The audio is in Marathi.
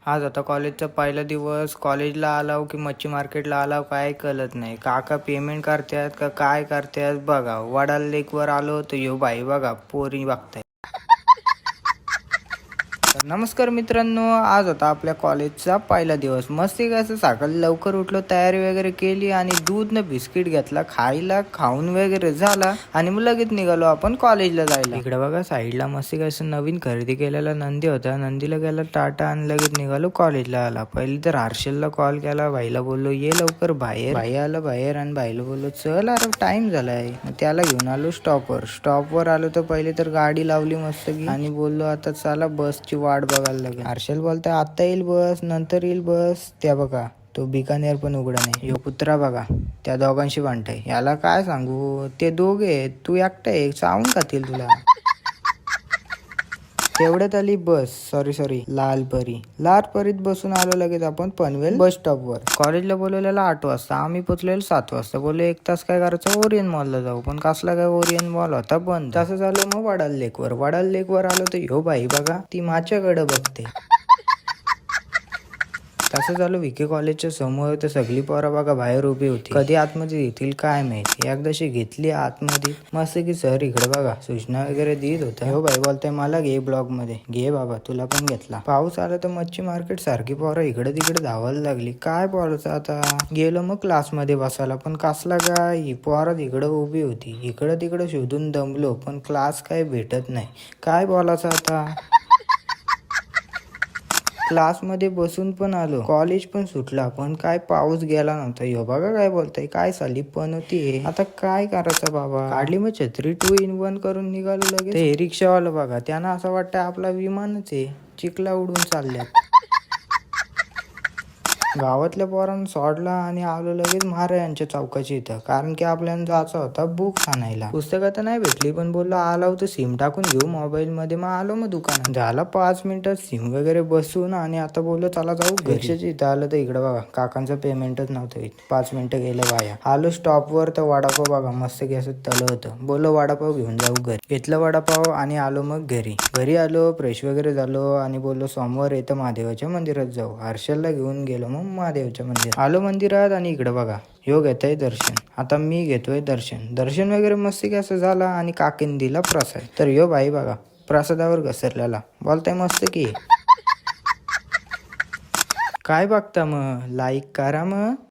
आज आता कॉलेजचा पहिला दिवस. कॉलेजला आलाव की मच्छी मार्केटला आलाव काय कळत नाही. काका पेमेंट करतात का काय करतात बघा. वडाल लेकवर आलो तर यो बाई बघा पोरी बघताय. तर नमस्कार मित्रांनो, आज होता आपल्या कॉलेजचा पहिला दिवस. मस्ती कसं सकाळी लवकर उठलो, तयारी वगैरे केली आणि दूध न बिस्किट घेतला खायला, खाऊन वगैरे झाला आणि मग लगेच निघालो आपण कॉलेजला जायला. इकडे बघा साईडला मस्ती कसं नवीन खरेदी केलेला नंदी होता. नंदीला गेला टाटा आणि लगेच निघालो कॉलेजला आला. पहिले तर हर्षलला कॉल केला, भाईला बोललो ये लवकर बाहेर. भाई आला बाहेर आणि भाईला बोललो चल अरे टाइम झालाय. त्याला घेऊन आलो स्टॉपवर आलो तर पहिले तर गाडी लावली मस्त की आणि बोललो आता चला बसची वाट बघायला लागेल. हर्षल बोलतोय आता येईल बस, नंतर येईल बस. त्या बघा तो बिकानेर पण उघडा नाही. यो कुत्रा बघा त्या दोघांशी भांडतय. याला काय सांगू, ते दोघे तू एकटा एक चावून खातील तुला. तेवढ्यात आली बस, सॉरी लालपरीत बसून आलो लगेच आपण पनवेल बस स्टॉपवर. कॉलेजला बोलवलेला 8 वाजता, आम्ही पोचलेलो 7 वाजता. बोललो 1 तास काय करायचं ओरियन मॉलला जाऊ, पण कसला काय ओरियन मॉल होता बंद. तसं झालं मग वडाल लेकवर आलो तर ह्यो बाई बघा ती माझ्याकडे बघते. तसं झालं विके कॉलेजच्या समोर तर सगळी पोरं बघा बाहेर उभी होती. कधी आतमध्ये येतील काय माहिती. एकदाशी घेतली आतमध्ये मस्त की सर इकडे बघा सूचना वगैरे देत होता. हो भाई बोलताय मला घे ब्लॉग मध्ये घे बाबा, तुला पण घेतला. पाऊस आला तर मच्छी मार्केट सारखी पोरं इकडे तिकडे धावायला लागली. काय बोलायचं आता. गेलो मग क्लासमध्ये बसायला, पण कसला काय ही पोरं इकडे उभी होती. इकडं तिकडं शोधून दमलो पण क्लास काय भेटत नाही. काय बोलायचं आता. क्लासमध्ये बसून पण आलो, कॉलेज पण सुटला, पण काय पाऊस गेला नव्हता. यो बघा काय बोलताय, काय साली पण होती. आता काय करायचं बाबा. काढली मग छत्री 2 in 1 करून निघालो लगेच. ते रिक्षावाला बघा त्यांना असं वाटतं आपला विमानच आहे, चिखला उडून चालल्यात. गावातल्या पोरांना सोडला आणि आलो लगेच महाराजांच्या चौकाची इथं, कारण की आपल्याला जायचं होता बुक आणायला. पुस्तकं तर नाही भेटली, पण बोललो आलो तर सिम टाकून घेऊ मोबाईल मध्ये. मग आलो मग दुकानात. झाला 5 मिनिटात सिम वगैरे बसून आणि आता बोललो चला जाऊ घरच्याच इथं. आलं तर इकडे बघा काकांचं पेमेंटच नव्हतं. 5 मिनिटं गेलं वाया. आलो स्टॉपवर तर वडापाव बघा मस्त की असं तलं होतं. बोललो वडापाव घेऊन जाऊ घरी. घेतलं वडापाव आणि आलो मग घरी आलो, फ्रेश वगैरे झालो आणि बोललो सोमवार येतं महादेवाच्या मंदिरात जाऊ. हर्षलला घेऊन गेलो मग महादेवच्या मंदिरात. आलो मंदिरात आणि इकडे बघा ह्यो घेतोय दर्शन. आता मी घेतोय दर्शन वगैरे मस्त की असं झाला आणि काकीन दिला प्रसाद. तर ह्यो भाई बघा प्रसादावर घसरलेला. बोलताय मस्त की काय बघता मग, लाईक करा मग.